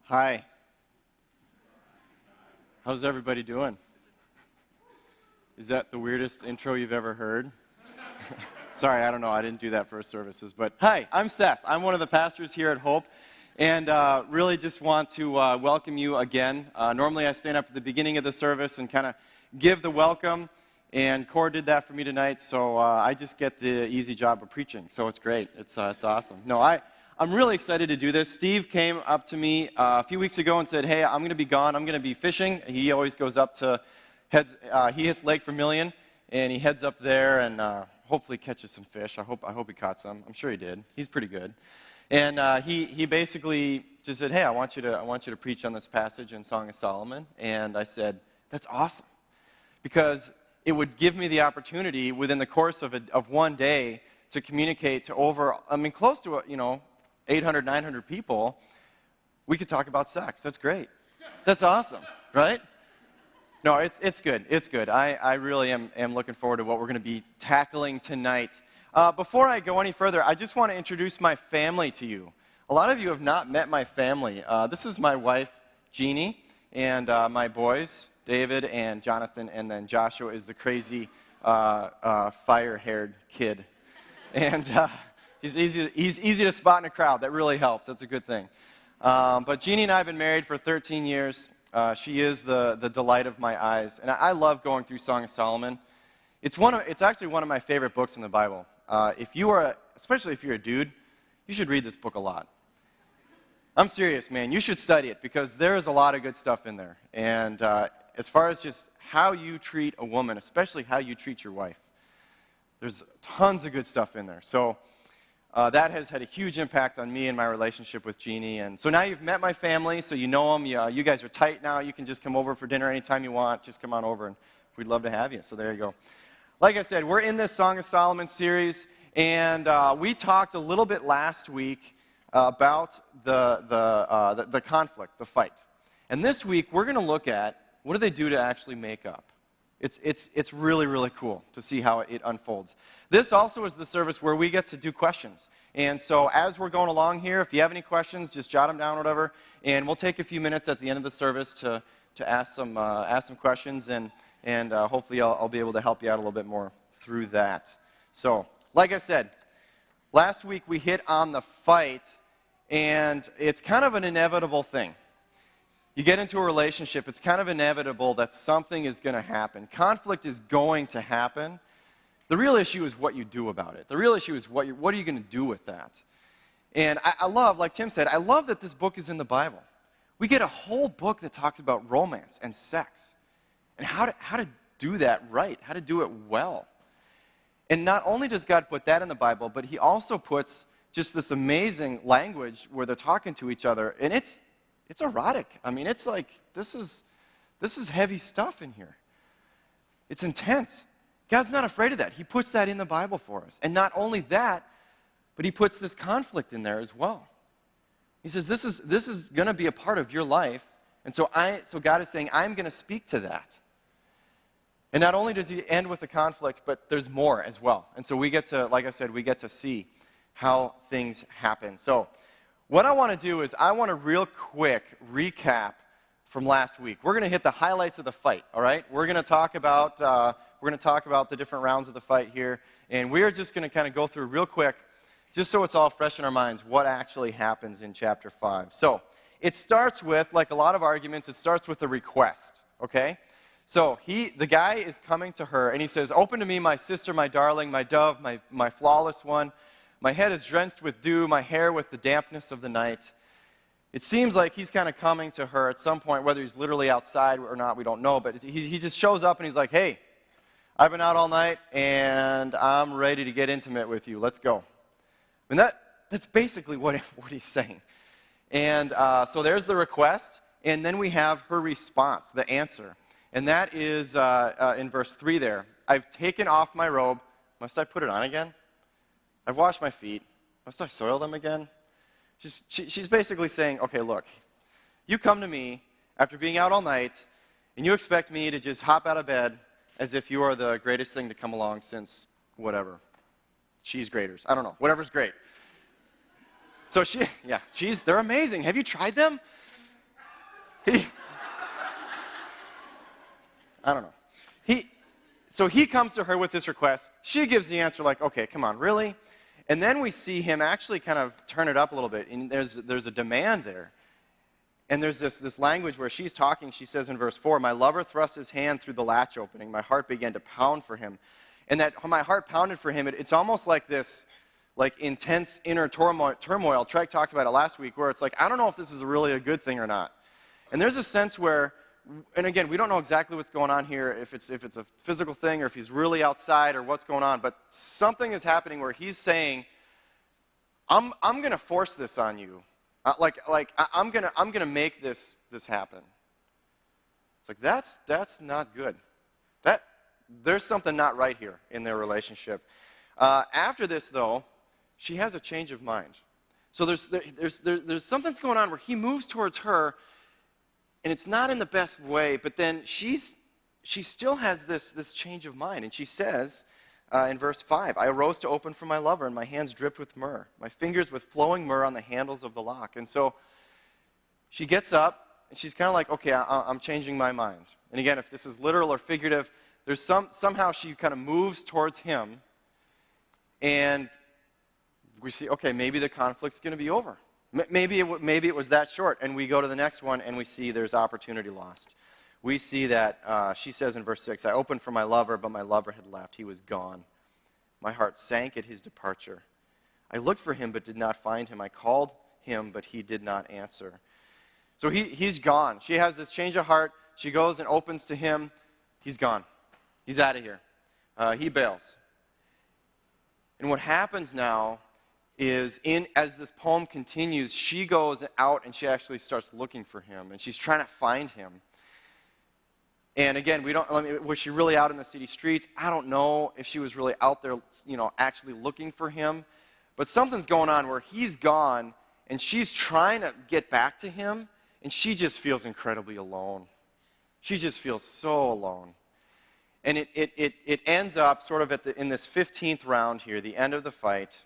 Hi. How's everybody doing? Is that the weirdest intro you've ever heard? Sorry, I don't know. I didn't do that for services. But hi, I'm Seth. I'm one of the pastors here at Hope. And really just want to welcome you again. Normally I stand up at the beginning of the service and kind of give the welcome. And Core did that for me tonight. So I just get the easy job of preaching. So it's great. It's awesome. No, I'm really excited to do this. Steve came up to me a few weeks ago and said, hey, I'm going to be gone. I'm going to be fishing. He always goes up to, he hits Lake Vermilion, and he heads up there and hopefully catches some fish. I hope he caught some. I'm sure he did. He's pretty good. And he basically just said, hey, I want you to preach on this passage in Song of Solomon. And I said, that's awesome. Because it would give me the opportunity within the course of one day to communicate to over, close to, 800, 900 people. We could talk about sex. That's great. That's awesome, right? No, it's good. It's good. I really am looking forward to what we're going to be tackling tonight. Before I go any further, I just want to introduce my family to you. A lot of you have not met my family. This is my wife, Jeannie, and my boys, David and Jonathan, and then Joshua is the crazy fire-haired kid. And he's easy to spot in a crowd. That really helps. That's a good thing. But Jeannie and I have been married for 13 years. She is the delight of my eyes. And I love going through Song of Solomon. It's actually one of my favorite books in the Bible. Especially if you're a dude, you should read this book a lot. I'm serious, man. You should study it because there is a lot of good stuff in there. And as far as just how you treat a woman, especially how you treat your wife, there's tons of good stuff in there. So that has had a huge impact on me and my relationship with Jeannie. And so now you've met my family, so you know them. You guys are tight now. You can just come over for dinner anytime you want. Just come on over, and we'd love to have you. So there you go. Like I said, we're in this Song of Solomon series, and we talked a little bit last week about the conflict, the fight. And this week, we're going to look at what do they do to actually make up. It's really, really cool to see how it unfolds. This also is the service where we get to do questions. And so as we're going along here, if you have any questions, just jot them down, whatever. And we'll take a few minutes at the end of the service to ask some questions. And hopefully I'll be able to help you out a little bit more through that. So, like I said, last week we hit on the fight. And it's kind of an inevitable thing. You get into a relationship, it's kind of inevitable that something is going to happen. Conflict is going to happen. The real issue is what you do about it. The real issue is what are you going to do with that? And I love, like Tim said, I love that this book is in the Bible. We get a whole book that talks about romance and sex and how to do that right, how to do it well. And not only does God put that in the Bible, but he also puts just this amazing language where they're talking to each other, and it's erotic. It's like, this is heavy stuff in here. It's intense. God's not afraid of that. He puts that in the Bible for us. And not only that, but he puts this conflict in there as well. He says, this is going to be a part of your life, and so God is saying, I'm going to speak to that. And not only does he end with the conflict, but there's more as well. And so we get to, like I said, we get to see how things happen. So what I want to do is I want to real quick recap from last week. We're going to hit the highlights of the fight, all right? We're going to talk about the different rounds of the fight here, and we're just going to kind of go through real quick, just so it's all fresh in our minds, what actually happens in chapter 5. So it starts with, like a lot of arguments, it starts with a request, okay? So the guy is coming to her, and he says, open to me, my sister, my darling, my dove, my flawless one. My head is drenched with dew, my hair with the dampness of the night. It seems like he's kind of coming to her at some point, whether he's literally outside or not, we don't know. But he just shows up and he's like, hey, I've been out all night and I'm ready to get intimate with you. Let's go. And that's basically what he's saying. And so there's the request, and then we have her response, the answer. And that is in verse 3 there. I've taken off my robe. Must I put it on again? I've washed my feet. Must I soil them again? She's basically saying, okay, look, you come to me after being out all night, and you expect me to just hop out of bed as if you are the greatest thing to come along since whatever. Cheese graters. I don't know. Whatever's great. So they're amazing. Have you tried them? He, I don't know. So he comes to her with this request. She gives the answer like, okay, come on, really? And then we see him actually kind of turn it up a little bit. And there's a demand there. And there's this language where she's talking. She says in verse 4, my lover thrust his hand through the latch opening. My heart began to pound for him. And that my heart pounded for him, it's almost like this like intense inner turmoil. Treg talked about it last week, where it's like, I don't know if this is really a good thing or not. And there's a sense where, and again, we don't know exactly what's going on here, if it's a physical thing or if he's really outside or what's going on, but something is happening where he's saying, I'm going to force this on you. I'm gonna make this happen. It's like that's not good. There's something not right here in their relationship. After this, though, she has a change of mind. So there's something's going on where he moves towards her, and it's not in the best way. But then she still has this change of mind, and she says in verse 5, I arose to open for my lover, and my hands dripped with myrrh, my fingers with flowing myrrh on the handles of the lock. And so she gets up, and she's kind of like, okay, I'm changing my mind. And again, if this is literal or figurative, there's somehow she kind of moves towards him, and we see, okay, maybe the conflict's going to be over. Maybe it was that short, and we go to the next one, and we see there's opportunity lost. We see that she says in verse 6, I opened for my lover, but my lover had left. He was gone. My heart sank at his departure. I looked for him, but did not find him. I called him, but he did not answer. So he's gone. She has this change of heart. She goes and opens to him. He's gone. He's out of here. He bails. And what happens now is, as this poem continues, she goes out and she actually starts looking for him, and she's trying to find him. And again, was she really out in the city streets? I don't know if she was really out there, actually looking for him. But something's going on where he's gone, and she's trying to get back to him, and she just feels incredibly alone. She just feels so alone. And it ends up sort of in this 15th round here, the end of the fight,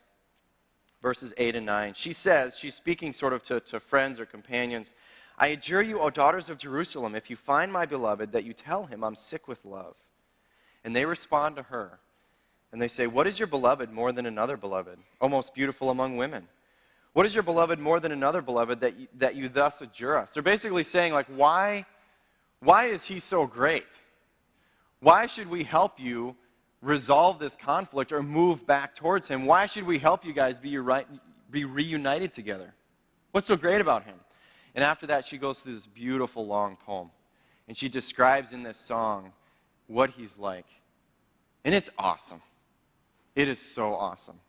verses 8 and 9. She says, she's speaking sort of to friends or companions, I adjure you, O daughters of Jerusalem, if you find my beloved, that you tell him I'm sick with love. And they respond to her, and they say, what is your beloved more than another beloved, O most beautiful among women? What is your beloved more than another beloved that you thus adjure us? They're basically saying, like, why is he so great? Why should we help you resolve this conflict or move back towards him? Why should we help you guys be reunited together? What's so great about him? And after that, she goes through this beautiful long poem. And she describes in this song what he's like. And it's awesome. It is so awesome.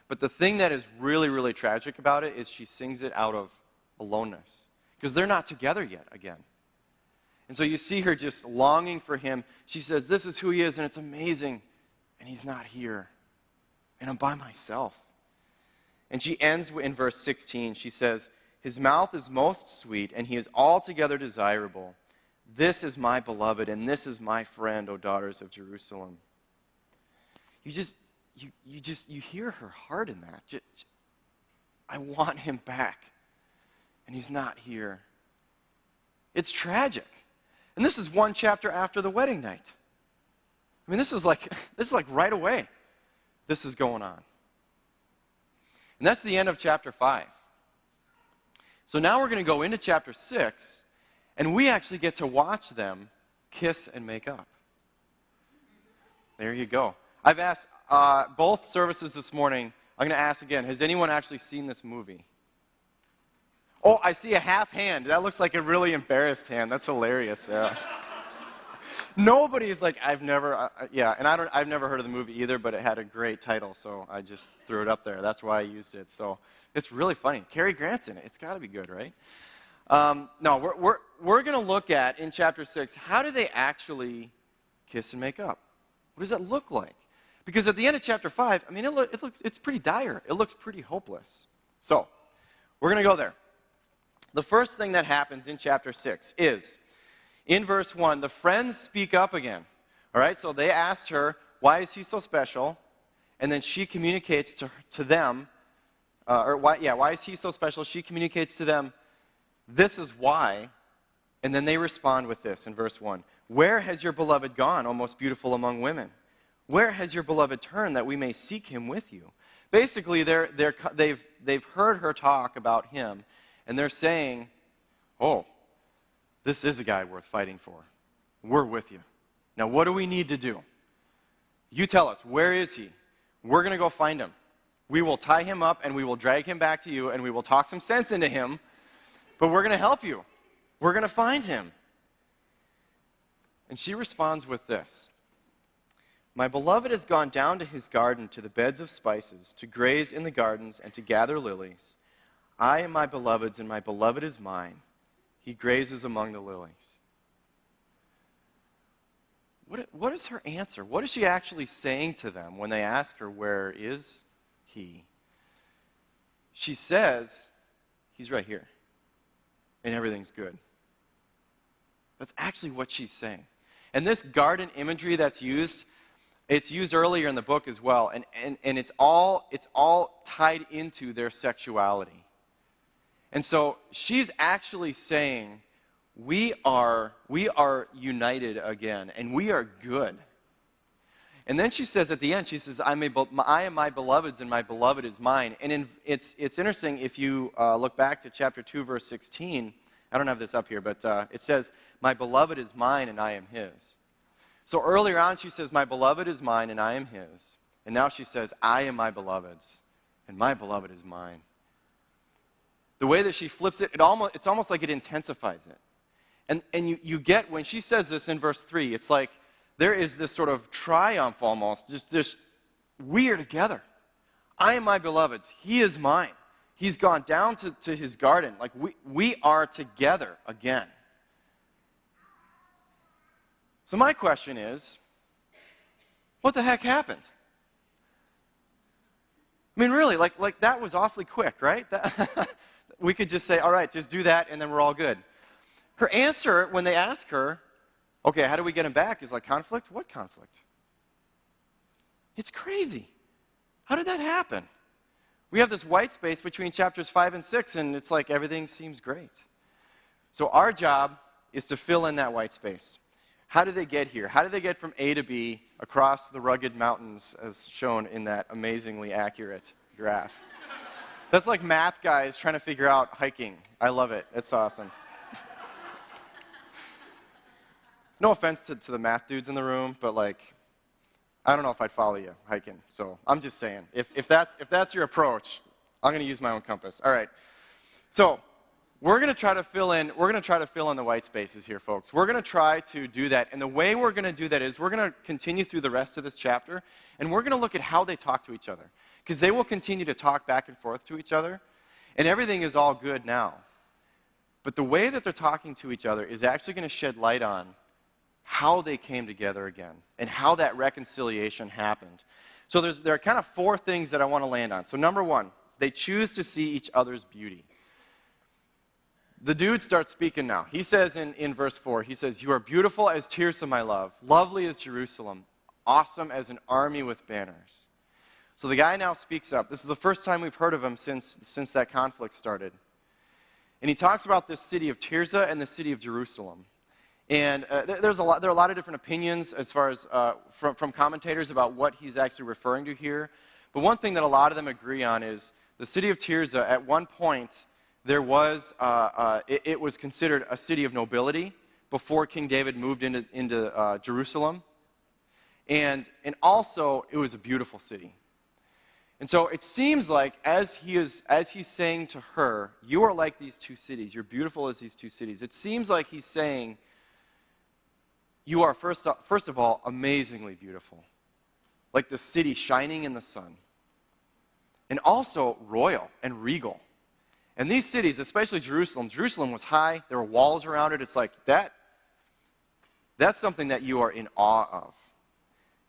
But the thing that is really, really tragic about it is she sings it out of aloneness. Because they're not together yet again. And so you see her just longing for him. She says, this is who he is, and it's amazing. And he's not here. And I'm by myself. And she ends in verse 16. She says, his mouth is most sweet, and he is altogether desirable. This is my beloved, and this is my friend, O daughters of Jerusalem. You hear her heart in that. I want him back, and he's not here. It's tragic. And this is one chapter after the wedding night. I mean, this is like right away. This is going on. And that's the end of chapter 5. So now we're going to go into chapter 6, and we actually get to watch them kiss and make up. There you go. I've asked both services this morning, I'm going to ask again, has anyone actually seen this movie? Oh, I see a half hand. That looks like a really embarrassed hand. That's hilarious. Yeah. Nobody's like, I've never, and I've never heard of the movie either, but it had a great title, so I just threw it up there. That's why I used it. So it's really funny. Cary Grant's in it. It's got to be good, right? No, we're going to look at, in chapter 6, how do they actually kiss and make up? What does that look like? Because at the end of chapter 5, I mean, it's pretty dire. It looks pretty hopeless. So we're going to go there. The first thing that happens in chapter 6 is, in verse 1, the friends speak up again. All right, so they asked her, why is he so special? And then she communicates to them, why is he so special? She communicates to them, this is why. And then they respond with this in verse 1. Where has your beloved gone, O most beautiful among women? Where has your beloved turned that we may seek him with you? Basically, they've heard her talk about him, and they're saying, oh, this is a guy worth fighting for. We're with you. Now, what do we need to do? You tell us, where is he? We're going to go find him. We will tie him up, and we will drag him back to you, and we will talk some sense into him, but we're going to help you. We're going to find him. And she responds with this. My beloved has gone down to his garden, to the beds of spices, to graze in the gardens and to gather lilies. I am my beloved's, and my beloved is mine. He grazes among the lilies. What is her answer? What is she actually saying to them when they ask her, where is he? She says, he's right here, and everything's good. That's actually what she's saying. And this garden imagery that's used, it's used earlier in the book as well, and it's all tied into their sexuality. And so she's actually saying, we are united again, and we are good. And then she says at the end, she says, I am my beloved's, and my beloved is mine. And it's interesting, if you look back to chapter 2, verse 16, I don't have this up here, but it says, my beloved is mine, and I am his. So earlier on, she says, my beloved is mine, and I am his. And now she says, I am my beloved's, and my beloved is mine. The way that she flips it, it's almost like it intensifies it. And you get, when she says this in verse 3, it's like there is this sort of triumph almost, just this, we are together. I am my beloved's. He is mine. He's gone down to his garden. Like, we are together again. So my question is, what the heck happened? I mean, really, like that was awfully quick, right? We could just say, all right, just do that, and then we're all good. Her answer, when they ask her, okay, how do we get him back, is like, conflict? What conflict? It's crazy. How did that happen? We have this white space between chapters 5 and 6, and it's like everything seems great. So our job is to fill in that white space. How did they get here? How did they get from A to B across the rugged mountains as shown in that amazingly accurate graph? That's like math guys trying to figure out hiking. I love it. It's awesome. No offense to the math dudes in the room, but like, I don't know if I'd follow you hiking. So I'm just saying, if that's your approach, I'm going to use my own compass. All right. So we're going to try to fill in the white spaces here, folks. We're going to try to do that. And the way we're going to do that is we're going to continue through the rest of this chapter, and we're going to look at how they talk to each other. Because they will continue to talk back and forth to each other, and everything is all good now. But the way that they're talking to each other is actually going to shed light on how they came together again and how that reconciliation happened. So there are kind of 4 things that I want to land on. So number 1, they choose to see each other's beauty. The dude starts speaking now. He says in verse 4, he says, you are beautiful as Tirzah, my love, lovely as Jerusalem, awesome as an army with banners. So the guy now speaks up. This is the first time we've heard of him since that conflict started. And he talks about this city of Tirzah and the city of Jerusalem. And there are a lot of different opinions as far as from commentators about what he's actually referring to here. But one thing that a lot of them agree on is the city of Tirzah, at one point, there was it was considered a city of nobility before King David moved into Jerusalem. And also, it was a beautiful city. And so it seems like as he's saying to her, you are like these 2 cities. You're beautiful as these 2 cities. It seems like he's saying, you are, first of all, amazingly beautiful. Like the city shining in the sun. And also royal and regal. And these cities, especially Jerusalem was high. There were walls around it. It's like that's something that you are in awe of.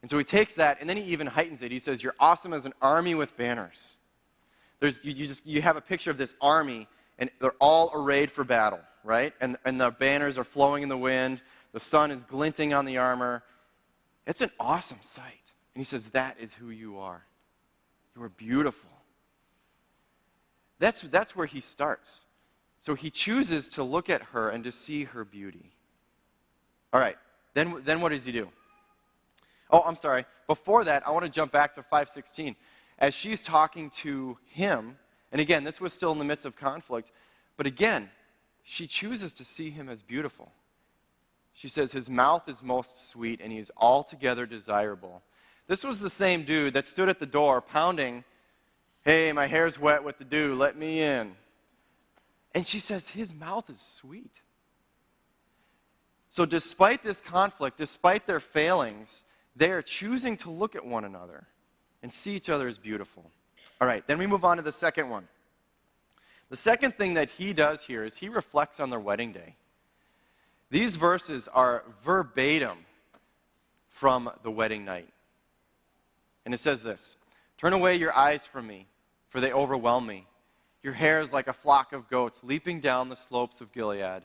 And so he takes that, and then he even heightens it. He says, you're awesome as an army with banners. You have a picture of this army, and they're all arrayed for battle, right? And the banners are flowing in the wind. The sun is glinting on the armor. It's an awesome sight. And he says, that is who you are. You are beautiful. That's where he starts. So he chooses to look at her and to see her beauty. All right, then what does he do? Oh, I'm sorry. Before that, I want to jump back to 5:16. As she's talking to him, and again, this was still in the midst of conflict, but again, she chooses to see him as beautiful. She says, his mouth is most sweet, and he is altogether desirable. This was the same dude that stood at the door pounding, hey, my hair's wet with the dew, let me in. And she says, his mouth is sweet. So despite this conflict, despite their failings, they are choosing to look at one another and see each other as beautiful. All right, then we move on to the second one. The second thing that he does here is he reflects on their wedding day. These verses are verbatim from the wedding night. And it says this, turn away your eyes from me, for they overwhelm me. Your hair is like a flock of goats leaping down the slopes of Gilead.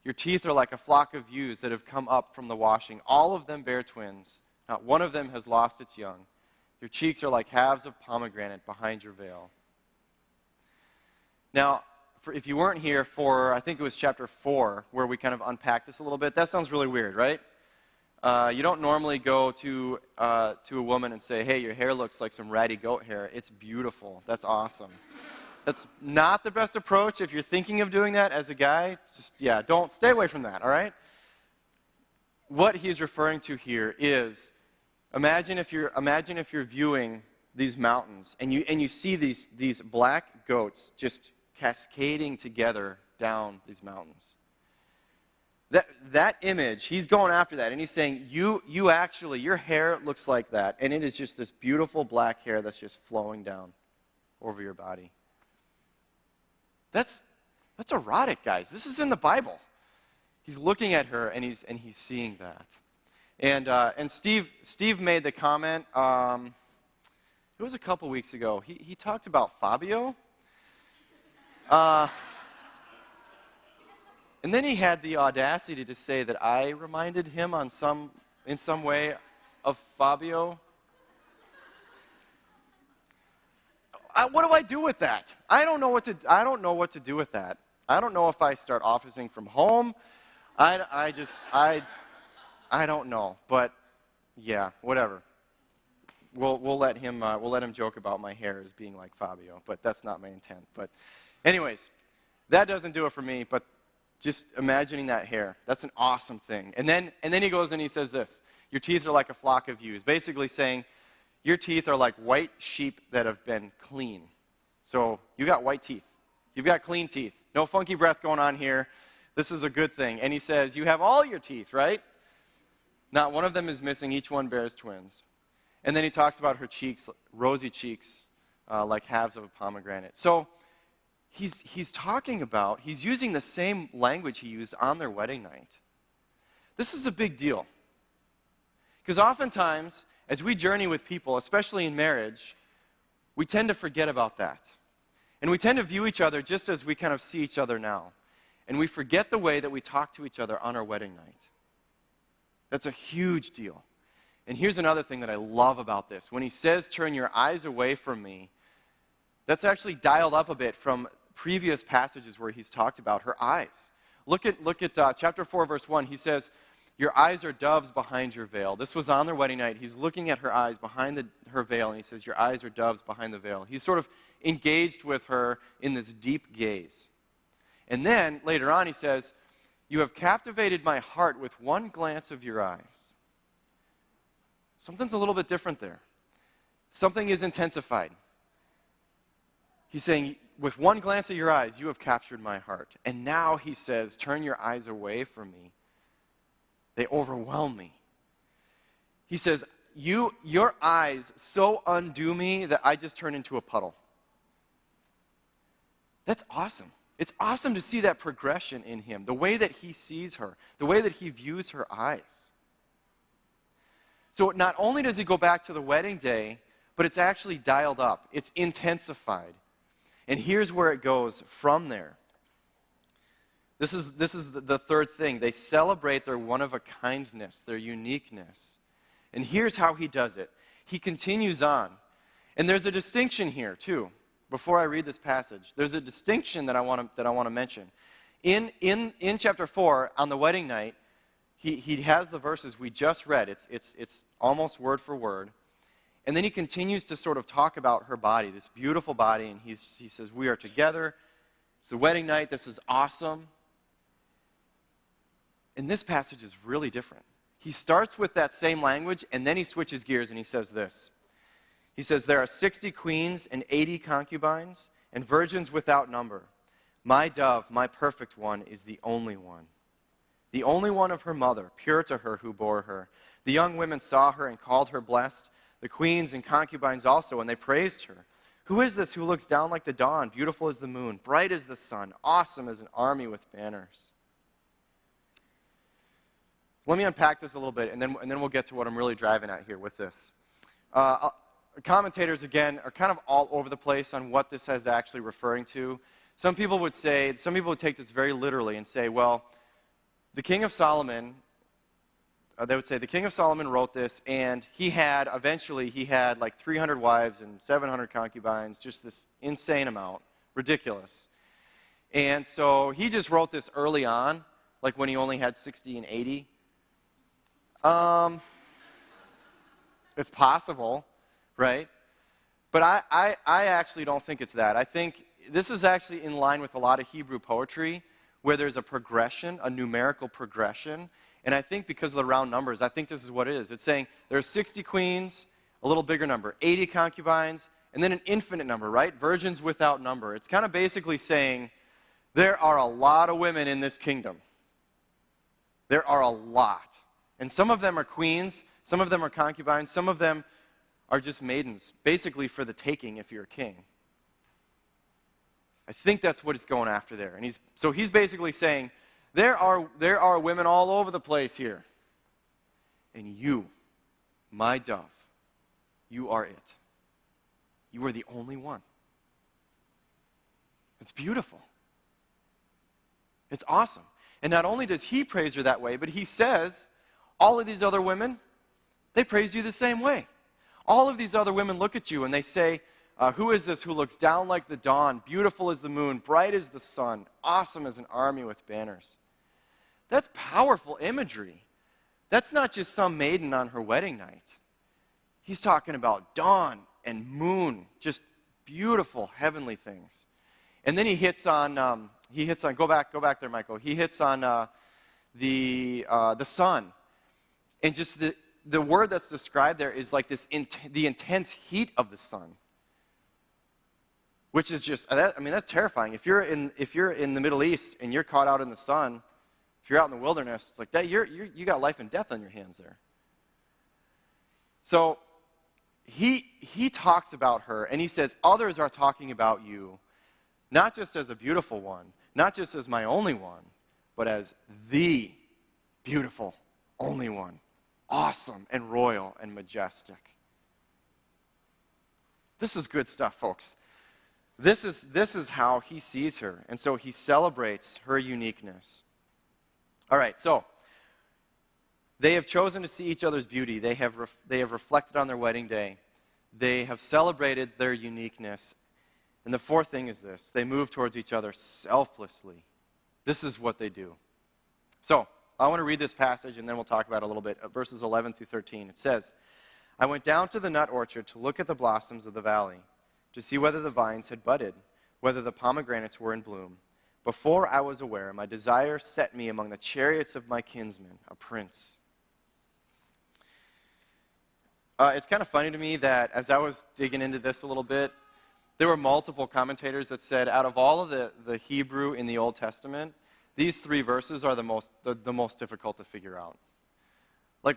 Your teeth are like a flock of ewes that have come up from the washing. All of them bear twins. Not one of them has lost its young. Your cheeks are like halves of pomegranate behind your veil. Now, if you weren't here for, I think it was chapter 4, where we kind of unpacked this a little bit, that sounds really weird, right? You don't normally go to a woman and say, hey, your hair looks like some ratty goat hair. It's beautiful. That's awesome. That's not the best approach. If you're thinking of doing that as a guy, don't stay away from that, all right? What he's referring to here is, imagine if you're viewing these mountains and you see these black goats just cascading together down these mountains. That image, he's going after that, and he's saying, you actually, your hair looks like that, and it is just this beautiful black hair that's just flowing down over your body. That's erotic, guys. This is in the Bible. He's looking at her, and he's seeing that. And Steve made the comment, it was a couple weeks ago. He talked about Fabio. And then he had the audacity to say that I reminded him in some way of Fabio. What do I do with that? I don't know what to do with that. I don't know if I start officing from home. I don't know. But yeah, whatever. We'll let him joke about my hair as being like Fabio, but that's not my intent. But anyways, that doesn't do it for me, but just imagining that hair, that's an awesome thing. And then he goes and he says this, your teeth are like a flock of ewes, basically saying your teeth are like white sheep that have been clean. So you got white teeth. You've got clean teeth. No funky breath going on here. This is a good thing. And he says, you have all your teeth, right? Not one of them is missing. Each one bears twins. And then he talks about her cheeks, rosy cheeks, like halves of a pomegranate. So he's using the same language he used on their wedding night. This is a big deal. Because oftentimes, as we journey with people, especially in marriage, we tend to forget about that. And we tend to view each other just as we kind of see each other now. And we forget the way that we talk to each other on our wedding night. That's a huge deal. And here's another thing that I love about this. When he says, turn your eyes away from me, that's actually dialed up a bit from previous passages where he's talked about her eyes. Look at chapter 4, verse 1. He says, your eyes are doves behind your veil. This was on their wedding night. He's looking at her eyes behind her veil, and he says, your eyes are doves behind the veil. He's sort of engaged with her in this deep gaze. And then, later on, he says, you have captivated my heart with one glance of your eyes. Something's a little bit different there. Something is intensified. He's saying, with one glance of your eyes, you have captured my heart. And now he says, turn your eyes away from me. They overwhelm me. He says, your eyes so undo me that I just turn into a puddle. That's awesome. It's awesome to see that progression in him, the way that he sees her, the way that he views her eyes. So not only does he go back to the wedding day, but it's actually dialed up. It's intensified. And here's where it goes from there. This is the third thing. They celebrate their one-of-a-kindness, their uniqueness. And here's how he does it. He continues on. And there's a distinction here, too. before I read this passage. There's a distinction that I want to mention. In chapter 4, on the wedding night, he has the verses we just read. It's almost word for word. And then he continues to sort of talk about her body, this beautiful body, and he says, we are together. It's the wedding night. This is awesome. And this passage is really different. He starts with that same language, and then he switches gears, and he says this. He says, there are 60 queens and 80 concubines, and virgins without number. My dove, my perfect one, is the only one of her mother, pure to her who bore her. The young women saw her and called her blessed, the queens and concubines also, and they praised her. Who is this who looks down like the dawn, beautiful as the moon, bright as the sun, awesome as an army with banners? Let me unpack this a little bit, and then we'll get to what I'm really driving at here with this. Commentators, again, are kind of all over the place on what this is actually referring to. Some people would take this very literally and say, well, the King of Solomon, they would say the King of Solomon wrote this, and eventually he had like 300 wives and 700 concubines, just this insane amount, ridiculous. And so he just wrote this early on, like when he only had 60 and 80. It's possible, right? But I actually don't think it's that. I think this is actually in line with a lot of Hebrew poetry where there's a progression, a numerical progression. And I think because of the round numbers, I think this is what it is. It's saying there are 60 queens, a little bigger number, 80 concubines, and then an infinite number, right? Virgins without number. It's kind of basically saying there are a lot of women in this kingdom. There are a lot. And some of them are queens, some of them are concubines, some of them are just maidens, basically for the taking if you're a king. I think that's what it's going after there. And he's basically saying, there are women all over the place here. And you, my dove, you are it. You are the only one. It's beautiful. It's awesome. And not only does he praise her that way, but he says, all of these other women, they praise you the same way. All of these other women look at you and they say, who is this who looks down like the dawn, beautiful as the moon, bright as the sun, awesome as an army with banners? That's powerful imagery. That's not just some maiden on her wedding night. He's talking about dawn and moon, just beautiful heavenly things. And then he hits on, go back there, Michael. He hits on the sun. And just the word that's described there is like this, the intense heat of the sun. Which is just, that's terrifying. If you're in the Middle East and you're caught out in the sun, if you're out in the wilderness, it's like that, you got life and death on your hands there. So he talks about her, and he says, others are talking about you, not just as a beautiful one, not just as my only one, but as the beautiful only one, awesome and royal and majestic. This is good stuff, folks. This is how he sees her, and so he celebrates her uniqueness. All right, so they have chosen to see each other's beauty. They have reflected on their wedding day. They have celebrated their uniqueness. And the fourth thing is this. They move towards each other selflessly. This is what they do. So I want to read this passage, and then we'll talk about it a little bit. Verses 11 through 13. It says, I went down to the nut orchard to look at the blossoms of the valley, to see whether the vines had budded, whether the pomegranates were in bloom. Before I was aware, my desire set me among the chariots of my kinsman, a prince. It's kind of funny to me that as I was digging into this a little bit, there were multiple commentators that said out of all of the Hebrew in the Old Testament, these three verses are the most difficult to figure out. Like,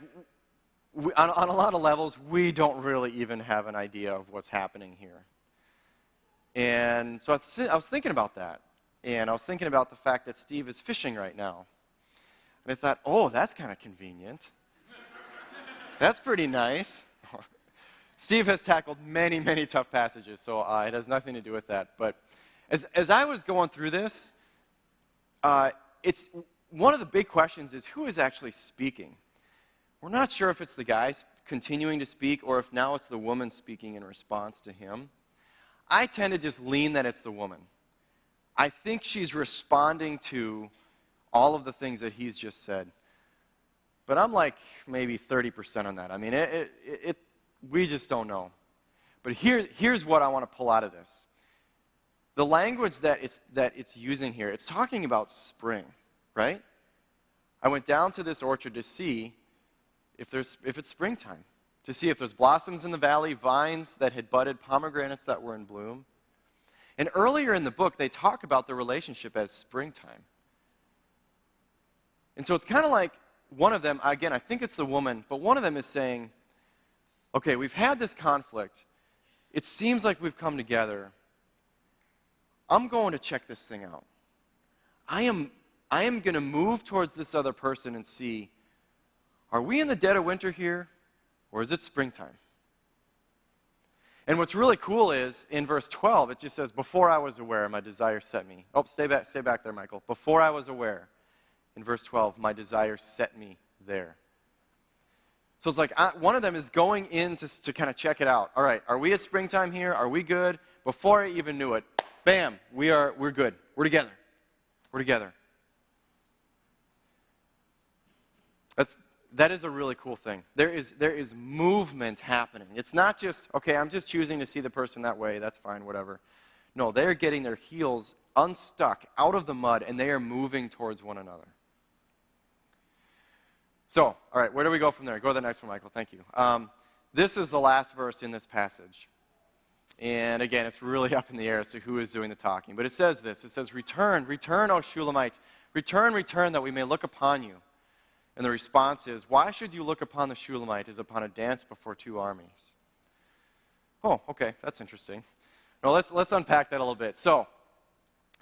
on a lot of levels, we don't really even have an idea of what's happening here. And so I was thinking about that. And I was thinking about the fact that Steve is fishing right now. And I thought, oh, that's kind of convenient. That's pretty nice. Steve has tackled many, many tough passages, so it has nothing to do with that. But as I was going through this, it's one of the big questions is who is actually speaking? We're not sure if it's the guy continuing to speak or if now it's the woman speaking in response to him. I tend to just lean that it's the woman. I think she's responding to all of the things that he's just said. But I'm like maybe 30% on that. I mean, we just don't know. But here's what I want to pull out of this. The language that it's using here, it's talking about spring, right? I went down to this orchard to see if it's springtime, to see if there's blossoms in the valley, vines that had budded, pomegranates that were in bloom. And earlier in the book, they talk about the relationship as springtime. And so it's kind of like one of them, again, I think it's the woman, but one of them is saying, okay, we've had this conflict. It seems like we've come together. I'm going to check this thing out. I am going to move towards this other person and see, are we in the dead of winter here, or is it springtime? And what's really cool is, in verse 12, it just says, before I was aware, my desire set me. Oh, stay back there, Michael. Before I was aware, in verse 12, my desire set me there. So it's like one of them is going in to kind of check it out. All right, are we at springtime here? Are we good? Before I even knew it, bam, we're good. We're together. We're together. That is a really cool thing. There is movement happening. It's not just, okay, I'm just choosing to see the person that way. That's fine, whatever. No, they're getting their heels unstuck out of the mud, and they are moving towards one another. So, all right, where do we go from there? Go to the next one, Michael. Thank you. This is the last verse in this passage. And again, it's really up in the air as to who is doing the talking. But it says this. It says, return, return, O Shulamite. Return, return, that we may look upon you. And the response is, why should you look upon the Shulamite as upon a dance before two armies? Oh, okay, that's interesting. Now let's unpack that a little bit. So,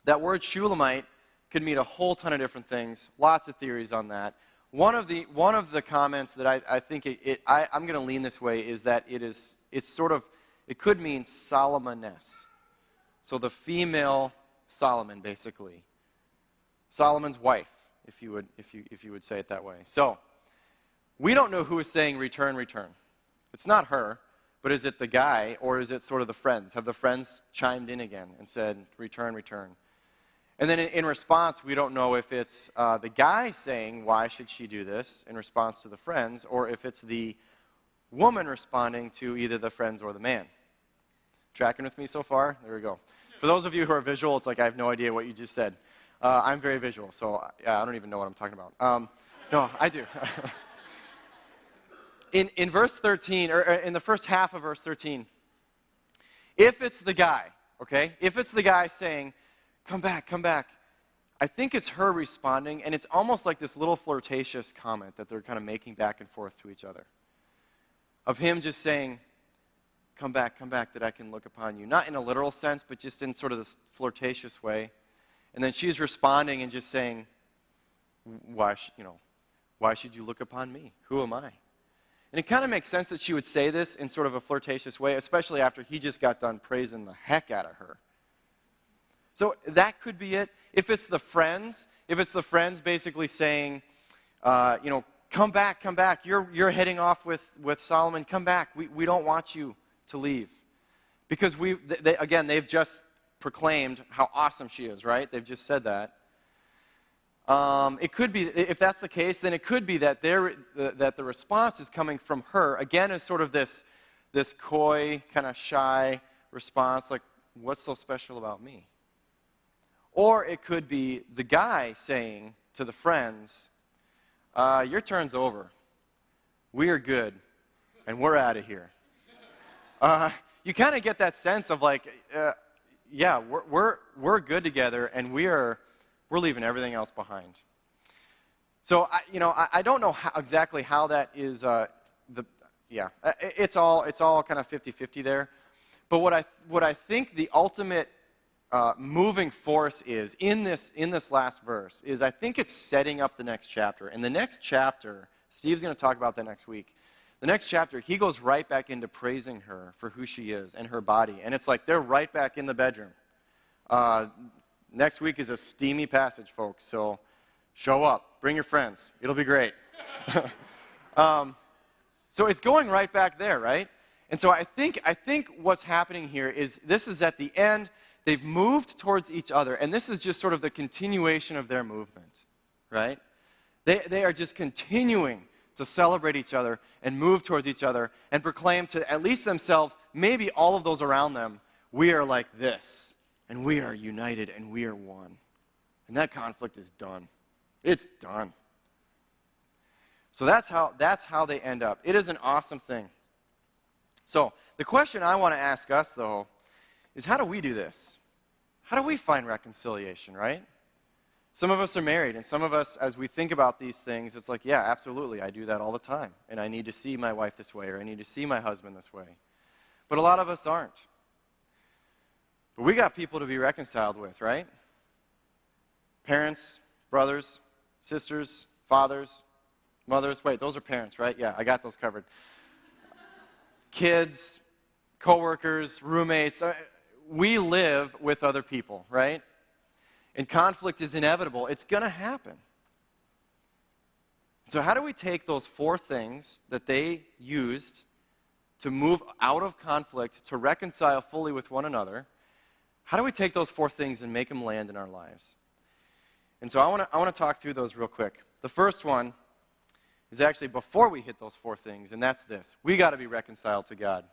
that word Shulamite could mean a whole ton of different things. Lots of theories on that. One of the comments that I think I'm going to lean this way is that it could mean Solomoness. So the female Solomon, basically. Solomon's wife, if you would say it that way. So, we don't know who is saying return, return. It's not her, but is it the guy, or is it sort of the friends? Have the friends chimed in again and said, return, return? And then in response, we don't know if it's the guy saying, why should she do this, in response to the friends, or if it's the woman responding to either the friends or the man. Tracking with me so far? There we go. For those of you who are visual, it's like I have no idea what you just said. I'm very visual, so I don't even know what I'm talking about. No, I do. In verse 13, or in the first half of verse 13, if it's the guy, okay, if it's the guy saying, come back, I think it's her responding, and it's almost like this little flirtatious comment that they're kind of making back and forth to each other. Of him just saying, come back, that I can look upon you. Not in a literal sense, but just in sort of this flirtatious way. And then she's responding and just saying, why should you look upon me? Who am I? And it kind of makes sense that she would say this in sort of a flirtatious way, especially after he just got done praising the heck out of her. So that could be it. If it's the friends basically saying, come back, you're heading off with Solomon, come back, we don't want you to leave. Because they've just proclaimed how awesome she is, right? They've just said that. It could be, if that's the case, then it could be that the response is coming from her, again, as sort of this coy, kind of shy response, like, what's so special about me? Or it could be the guy saying to the friends, your turn's over. We are good, and we're out of here. You kind of get that sense of like, yeah, we're good together, and we're leaving everything else behind. So I don't know exactly how that is. It's all kind of 50-50 there. But what I think the ultimate moving force is in this last verse is I think it's setting up the next chapter. And the next chapter, Steve's going to talk about that next week. The next chapter, he goes right back into praising her for who she is and her body. And it's like they're right back in the bedroom. Next week is a steamy passage, folks. So show up. Bring your friends. It'll be great. So it's going right back there, right? And so I think what's happening here is this is at the end, they've moved towards each other, and this is just sort of the continuation of their movement, right? They are just continuing to celebrate each other and move towards each other and proclaim to at least themselves, maybe all of those around them, we are like this, and we are united, and we are one. And that conflict is done. It's done. So that's how they end up. It is an awesome thing. So the question I want to ask us, though, is how do we do this? How do we find reconciliation, right? Some of us are married, and some of us, as we think about these things, it's like, yeah, absolutely, I do that all the time, and I need to see my wife this way, or I need to see my husband this way. But a lot of us aren't. But we got people to be reconciled with, right? Parents, brothers, sisters, fathers, mothers. Wait, those are parents, right? Yeah, I got those covered. Kids, coworkers, roommates. We live with other people, right? And conflict is inevitable. It's going to happen. So how do we take those 4 things that they used to move out of conflict, to reconcile fully with one another? How do we take those 4 things and make them land in our lives? And so I want to talk through those real quick. The first one is actually before we hit those 4 things, and that's this. We got to be reconciled to God.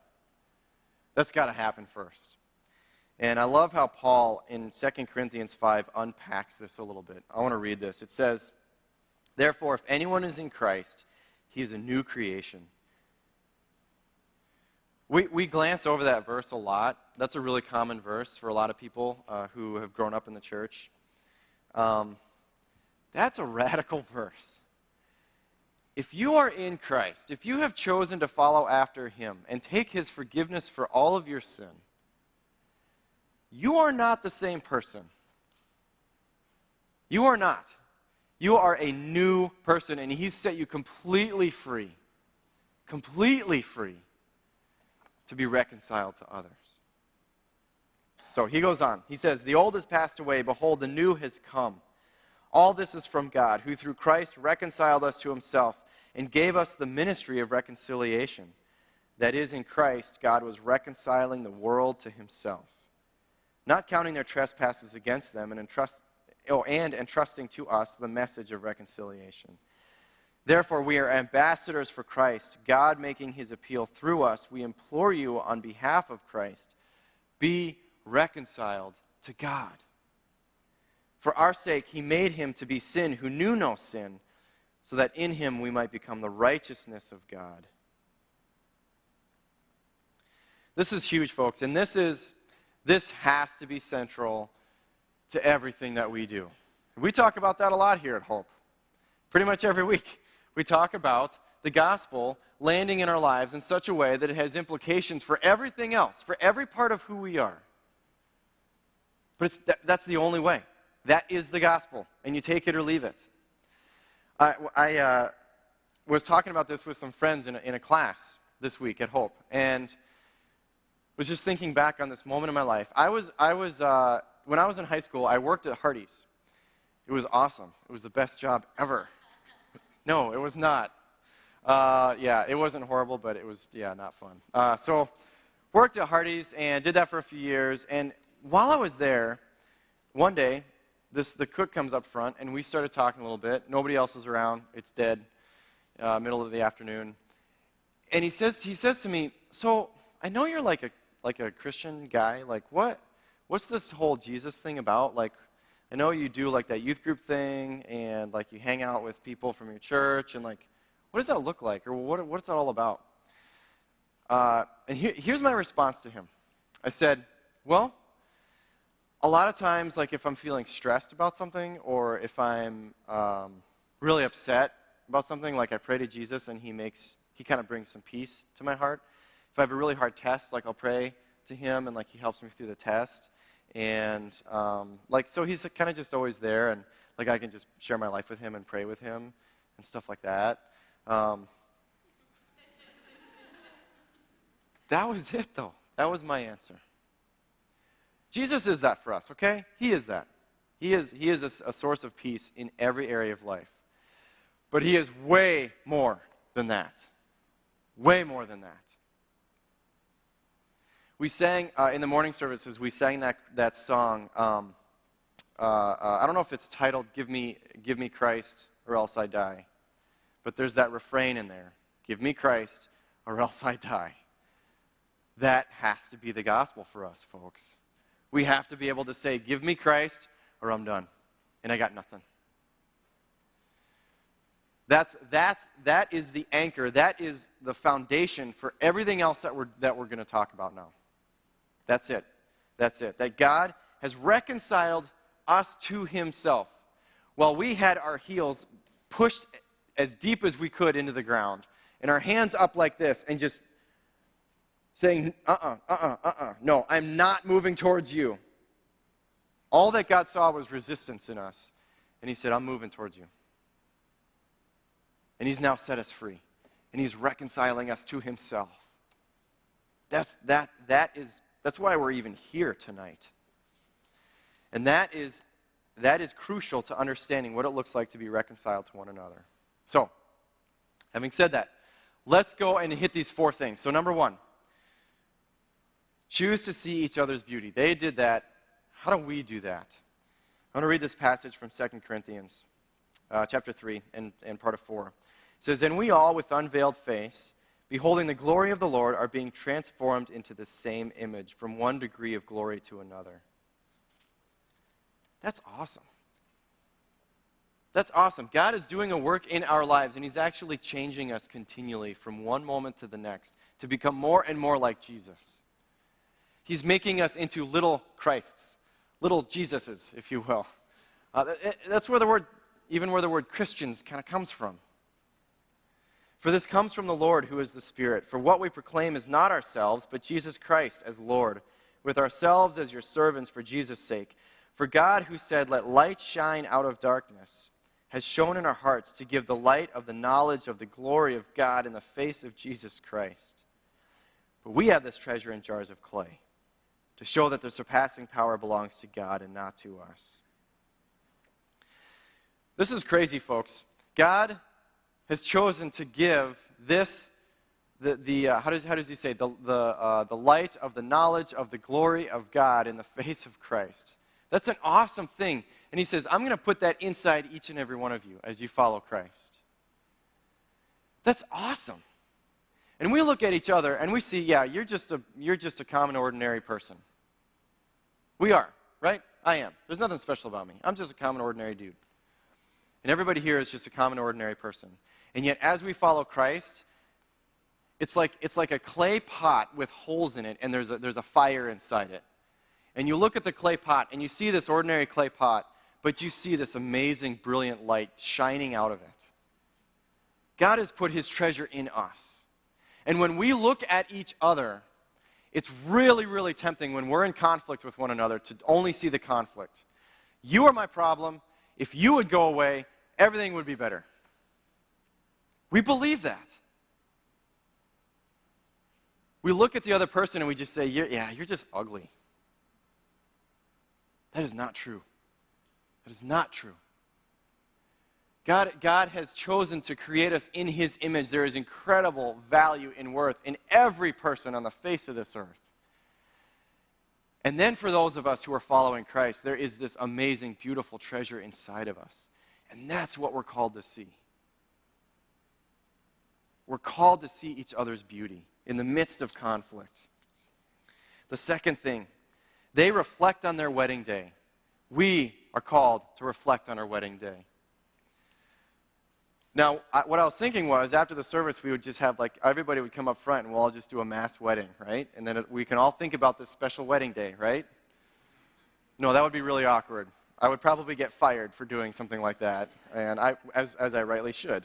That's got to happen first. And I love how Paul in 2 Corinthians 5 unpacks this a little bit. I want to read this. It says, "Therefore, if anyone is in Christ, he is a new creation." We glance over that verse a lot. That's a really common verse for a lot of people who have grown up in the church. That's a radical verse. If you are in Christ, if you have chosen to follow after him and take his forgiveness for all of your sin, you are not the same person. You are not. You are a new person, and he's set you completely free to be reconciled to others. So he goes on. He says, "The old has passed away. Behold, the new has come. All this is from God, who through Christ reconciled us to himself and gave us the ministry of reconciliation. That is, in Christ, God was reconciling the world to himself, not counting their trespasses against them, and entrusting to us the message of reconciliation. Therefore, we are ambassadors for Christ, God making his appeal through us. We implore you on behalf of Christ, be reconciled to God. For our sake, he made him to be sin who knew no sin, so that in him we might become the righteousness of God." This is huge, folks, and this has to be central to everything that we do. We talk about that a lot here at Hope. Pretty much every week, we talk about the gospel landing in our lives in such a way that it has implications for everything else, for every part of who we are. But that's the only way. That is the gospel, and you take it or leave it. I was talking about this with some friends in a class this week at Hope, and was just thinking back on this moment in my life. When I was in high school, I worked at Hardee's. It was awesome. It was the best job ever. No, it was not. It wasn't horrible, but it was, not fun. So worked at Hardee's and did that for a few years. And while I was there, one day, the cook comes up front, and we started talking a little bit. Nobody else is around. It's dead, middle of the afternoon. And he says to me, "So I know you're like a Christian guy. Like, what's this whole Jesus thing about? Like, I know you do like that youth group thing, and like you hang out with people from your church, and like, what does that look like, or what's that all about?" And here's my response to him. I said, "Well, a lot of times, like if I'm feeling stressed about something, or if I'm really upset about something, like I pray to Jesus, and he kind of brings some peace to my heart. If I have a really hard test, like I'll pray to him, and like he helps me through the test. And so he's kind of just always there, and like I can just share my life with him and pray with him and stuff like that." That was it, though. That was my answer. Jesus is that for us, okay? He is that. He is a source of peace in every area of life. But he is way more than that. Way more than that. We sang, in the morning services, we sang that song. I don't know if it's titled, Give Me Christ, or else I die. But there's that refrain in there. Give me Christ, or else I die. That has to be the gospel for us, folks. We have to be able to say, give me Christ, or I'm done. And I got nothing. That is the anchor. That is the foundation for everything else that we're going to talk about now. That's it. That's it. That God has reconciled us to himself. While we had our heels pushed as deep as we could into the ground, and our hands up like this, and just saying, no, I'm not moving towards you. All that God saw was resistance in us. And he said, I'm moving towards you. And he's now set us free. And he's reconciling us to himself. That's why we're even here tonight. And that is crucial to understanding what it looks like to be reconciled to one another. So, having said that, let's go and hit these 4 things. So number 1, choose to see each other's beauty. They did that. How do we do that? I want to read this passage from 2 Corinthians chapter 3 and part of 4. It says, and we all with unveiled face, beholding the glory of the Lord, are being transformed into the same image from one degree of glory to another. That's awesome. That's awesome. God is doing a work in our lives, and he's actually changing us continually from one moment to the next to become more and more like Jesus. He's making us into little Christs, little Jesuses, if you will. That's where the word Christians kind of comes from. For this comes from the Lord, who is the Spirit. For what we proclaim is not ourselves, but Jesus Christ as Lord, with ourselves as your servants for Jesus' sake. For God, who said, let light shine out of darkness, has shone in our hearts to give the light of the knowledge of the glory of God in the face of Jesus Christ. But we have this treasure in jars of clay, to show that the surpassing power belongs to God and not to us. This is crazy, folks. God has chosen to give this, how does he say, the light of the knowledge of the glory of God in the face of Christ. That's an awesome thing. And he says, I'm going to put that inside each and every one of you as you follow Christ. That's awesome. And we look at each other and we see, yeah, you're just a common, ordinary person. We are, right? I am. There's nothing special about me. I'm just a common, ordinary dude. And everybody here is just a common, ordinary person. And yet, as we follow Christ, it's like a clay pot with holes in it, and there's a fire inside it. And you look at the clay pot, and you see this ordinary clay pot, but you see this amazing, brilliant light shining out of it. God has put his treasure in us. And when we look at each other, it's really, really tempting when we're in conflict with one another to only see the conflict. You are my problem. If you would go away, everything would be better. We believe that. We look at the other person and we just say, you're just ugly. That is not true. That is not true. God has chosen to create us in his image. There is incredible value and worth in every person on the face of this earth. And then for those of us who are following Christ, there is this amazing, beautiful treasure inside of us. And that's what we're called to see. We're called to see each other's beauty in the midst of conflict. The second thing, they reflect on their wedding day. We are called to reflect on our wedding day. Now, what I was thinking was, after the service, we would just have, everybody would come up front, and we'll all just do a mass wedding, right? And then we can all think about this special wedding day, right? No, that would be really awkward. I would probably get fired for doing something like that, and as I rightly should.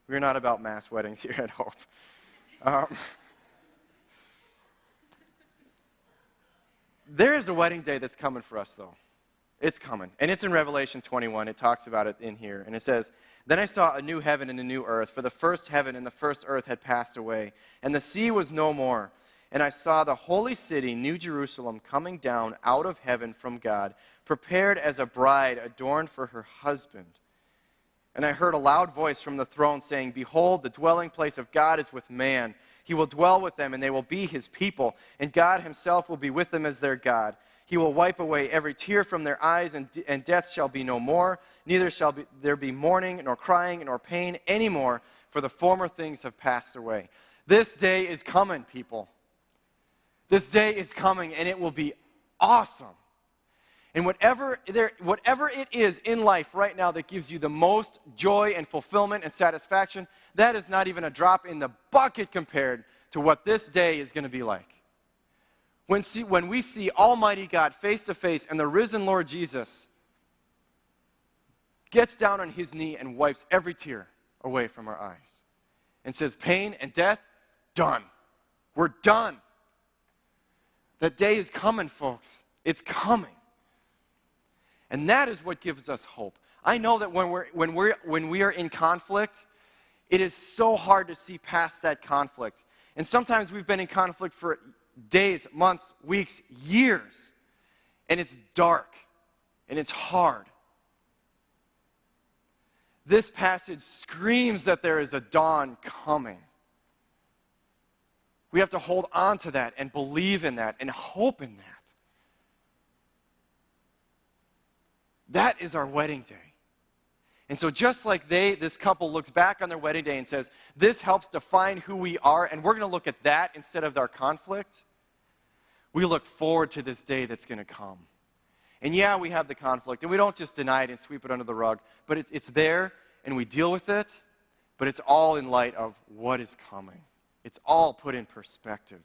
We're not about mass weddings here at Hope. There is a wedding day that's coming for us, though. It's coming. And it's in Revelation 21. It talks about it in here. And it says, then I saw a new heaven and a new earth, for the first heaven and the first earth had passed away, and the sea was no more. And I saw the holy city, New Jerusalem, coming down out of heaven from God, prepared as a bride adorned for her husband. And I heard a loud voice from the throne saying, behold, the dwelling place of God is with man. He will dwell with them, and they will be his people, and God himself will be with them as their God. He will wipe away every tear from their eyes, and death shall be no more. Neither shall there be mourning, nor crying, nor pain anymore, for the former things have passed away. This day is coming, people. This day is coming, and it will be awesome. And whatever it is in life right now that gives you the most joy and fulfillment and satisfaction, that is not even a drop in the bucket compared to what this day is going to be like. When we see Almighty God face to face and the risen Lord Jesus gets down on his knee and wipes every tear away from our eyes and says, pain and death, done. We're done. That day is coming, folks. It's coming. And that is what gives us hope. I know that when we are in conflict, it is so hard to see past that conflict. And sometimes we've been in conflict for days, months, weeks, years. And it's dark. And it's hard. This passage screams that there is a dawn coming. We have to hold on to that and believe in that and hope in that. That is our wedding day. And so just like this couple looks back on their wedding day and says, this helps define who we are, and we're going to look at that instead of our conflict, we look forward to this day that's going to come. And yeah, we have the conflict, and we don't just deny it and sweep it under the rug, but it's there, and we deal with it, but it's all in light of what is coming. It's all put in perspective.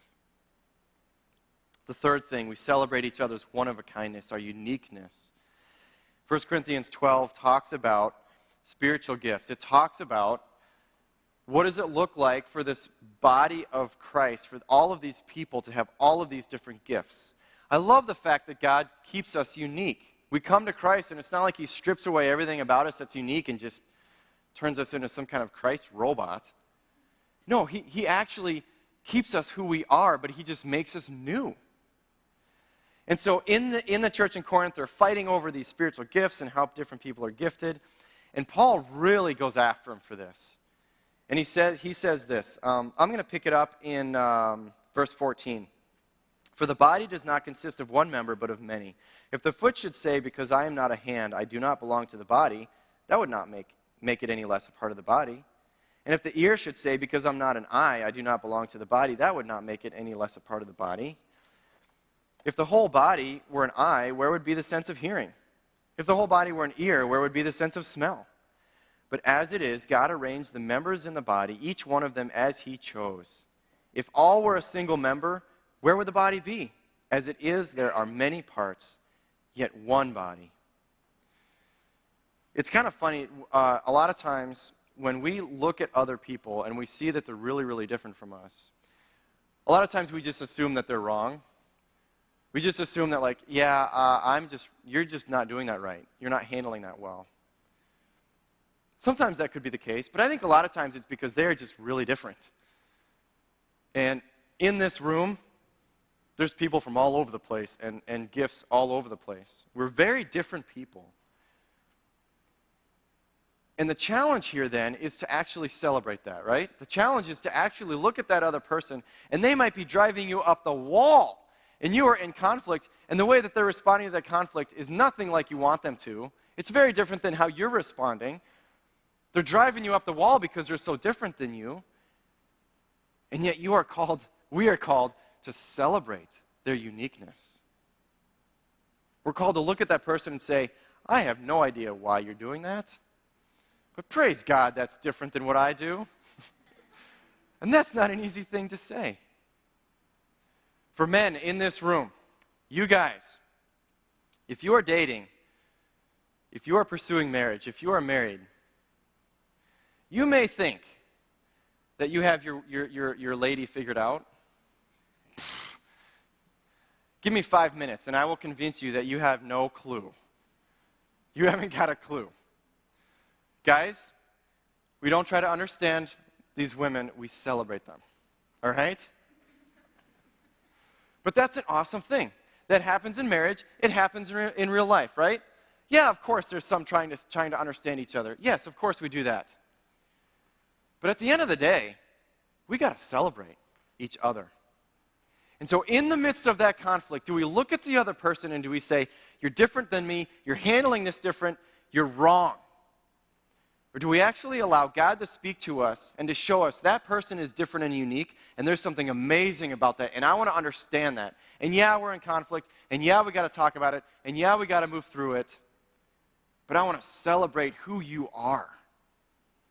The third thing, we celebrate each other's one-of-a-kindness, our uniqueness. 1 Corinthians 12 talks about spiritual gifts. It talks about what does it look like for this body of Christ, for all of these people to have all of these different gifts. I love the fact that God keeps us unique. We come to Christ, and it's not like he strips away everything about us that's unique and just turns us into some kind of Christ robot. No, he actually keeps us who we are, but he just makes us new. And so in the church in Corinth, they're fighting over these spiritual gifts and how different people are gifted. And Paul really goes after them for this. And he says this. I'm going to pick it up in verse 14. For the body does not consist of one member, but of many. If the foot should say, because I am not a hand, I do not belong to the body, that would not make it any less a part of the body. And if the ear should say, because I'm not an eye, I do not belong to the body, that would not make it any less a part of the body. If the whole body were an eye, where would be the sense of hearing? If the whole body were an ear, where would be the sense of smell? But as it is, God arranged the members in the body, each one of them as he chose. If all were a single member, where would the body be? As it is, there are many parts, yet one body. It's kind of funny, a lot of times when we look at other people and we see that they're really, really different from us, a lot of times we just assume that they're wrong. We just assume that, like, you're just not doing that right. You're not handling that well. Sometimes that could be the case, but I think a lot of times it's because they're just really different. And in this room, there's people from all over the place and gifts all over the place. We're very different people. And the challenge here then is to actually celebrate that, right? The challenge is to actually look at that other person, and they might be driving you up the wall. And you are in conflict, and the way that they're responding to that conflict is nothing like you want them to. It's very different than how you're responding. They're driving you up the wall because they're so different than you. And yet we are called to celebrate their uniqueness. We're called to look at that person and say, I have no idea why you're doing that, but praise God, that's different than what I do. And that's not an easy thing to say. For men in this room, you guys, if you are dating, if you are pursuing marriage, if you are married, you may think that you have your lady figured out. Give me 5 minutes and I will convince you that you have no clue. You haven't got a clue. Guys, we don't try to understand these women, we celebrate them. All right? But that's an awesome thing. That happens in marriage. It happens in real life, right? Yeah, of course there's some trying to understand each other. Yes, of course we do that. But at the end of the day, we got to celebrate. each other. And so in the midst of that conflict, do we look at the other person and do we say, you're different than me, you're handling this different, you're wrong? Or do we actually allow God to speak to us and to show us that person is different and unique, and there's something amazing about that, and I want to understand that. And yeah, we're in conflict, and yeah, we got to talk about it, and yeah, we got to move through it, but I want to celebrate who you are,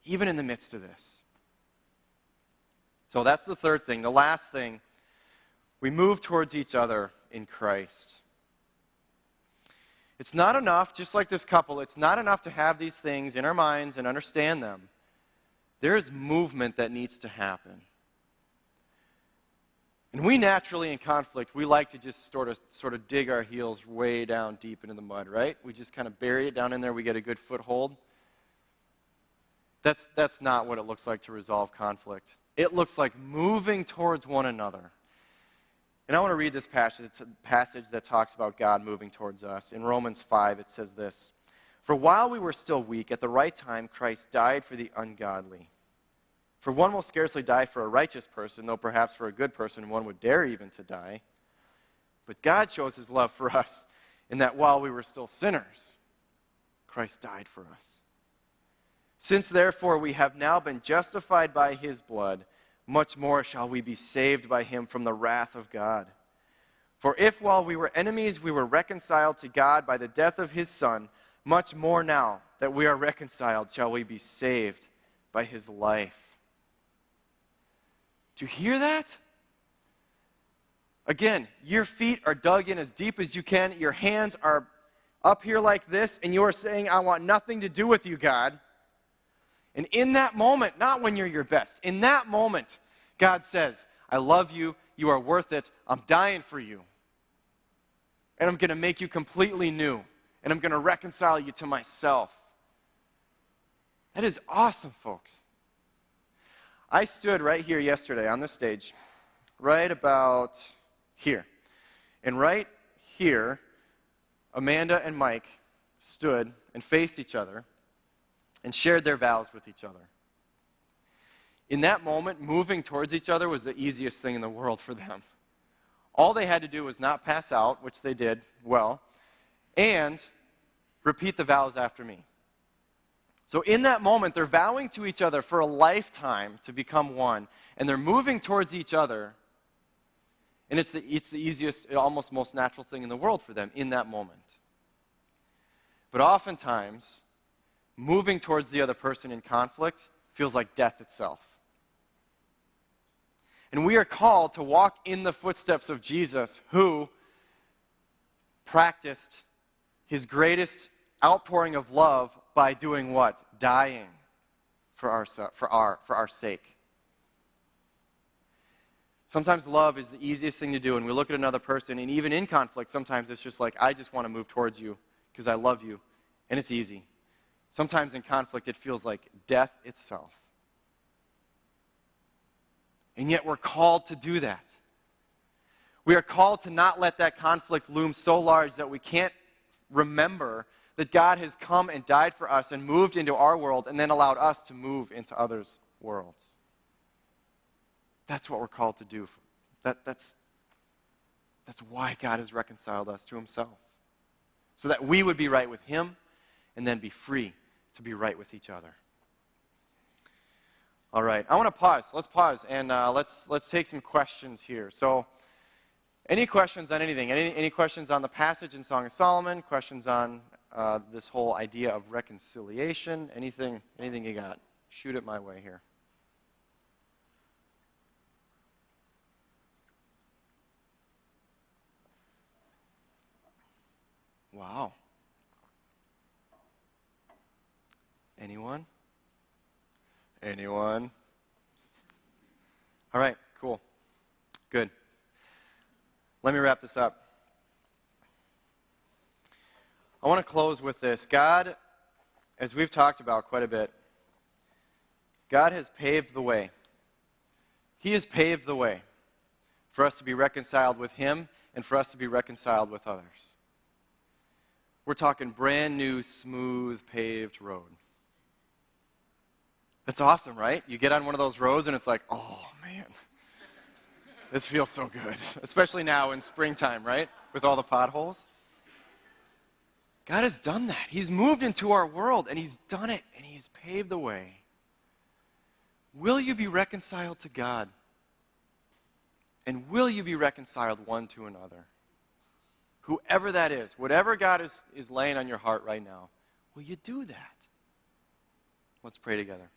even in the midst of this. So that's the third thing. The last thing, we move towards each other in Christ. It's not enough, just like this couple, it's not enough to have these things in our minds and understand them. There is movement that needs to happen. And we naturally, in conflict, we like to just sort of dig our heels way down deep into the mud, right? We just kind of bury it down in there, we get a good foothold. That's not what it looks like to resolve conflict. It looks like moving towards one another. And I want to read this passage that talks about God moving towards us. In Romans 5, it says this, "For while we were still weak, at the right time Christ died for the ungodly. For one will scarcely die for a righteous person, though perhaps for a good person one would dare even to die. But God shows his love for us in that while we were still sinners, Christ died for us. Since therefore we have now been justified by his blood, much more shall we be saved by him from the wrath of God. For if while we were enemies we were reconciled to God by the death of his Son, much more now that we are reconciled shall we be saved by his life." Do you hear that? Again, your feet are dug in as deep as you can, your hands are up here like this, and you are saying, "I want nothing to do with you, God." And in that moment, not when you're your best, in that moment, God says, "I love you, you are worth it, I'm dying for you. And I'm going to make you completely new, and I'm going to reconcile you to myself." That is awesome, folks. I stood right here yesterday on the stage, right about here. And right here, Amanda and Mike stood and faced each other and shared their vows with each other. In that moment, moving towards each other was the easiest thing in the world for them. All they had to do was not pass out, which they did well, and repeat the vows after me. So in that moment, they're vowing to each other for a lifetime to become one, and they're moving towards each other, and it's the easiest, almost most natural thing in the world for them in that moment. But oftentimes, moving towards the other person in conflict feels like death itself. And we are called to walk in the footsteps of Jesus, who practiced his greatest outpouring of love by doing what? Dying for our sake. Sometimes love is the easiest thing to do, and we look at another person, and even in conflict, sometimes it's just like, I just want to move towards you because I love you, and it's easy. Sometimes in conflict, it feels like death itself. And yet we're called to do that. We are called to not let that conflict loom so large that we can't remember that God has come and died for us and moved into our world and then allowed us to move into others' worlds. That's what we're called to do. That's why God has reconciled us to himself. So that we would be right with him and then be free to be right with each other. All right, I want to pause. Let's pause and let's take some questions here. So, any questions on anything? Any questions on the passage in Song of Solomon? Questions on this whole idea of reconciliation? Anything you got? Shoot it my way here. Wow. Anyone? Anyone? All right, cool. Good. Let me wrap this up. I want to close with this. God, as we've talked about quite a bit, God has paved the way. He has paved the way for us to be reconciled with him and for us to be reconciled with others. We're talking brand new, smooth, paved road. That's awesome, right? You get on one of those roads and it's like, oh, man. This feels so good, especially now in springtime, right? With all the potholes. God has done that. He's moved into our world, and he's done it, and he's paved the way. Will you be reconciled to God? And will you be reconciled one to another? Whoever that is, whatever God is laying on your heart right now, will you do that? Let's pray together.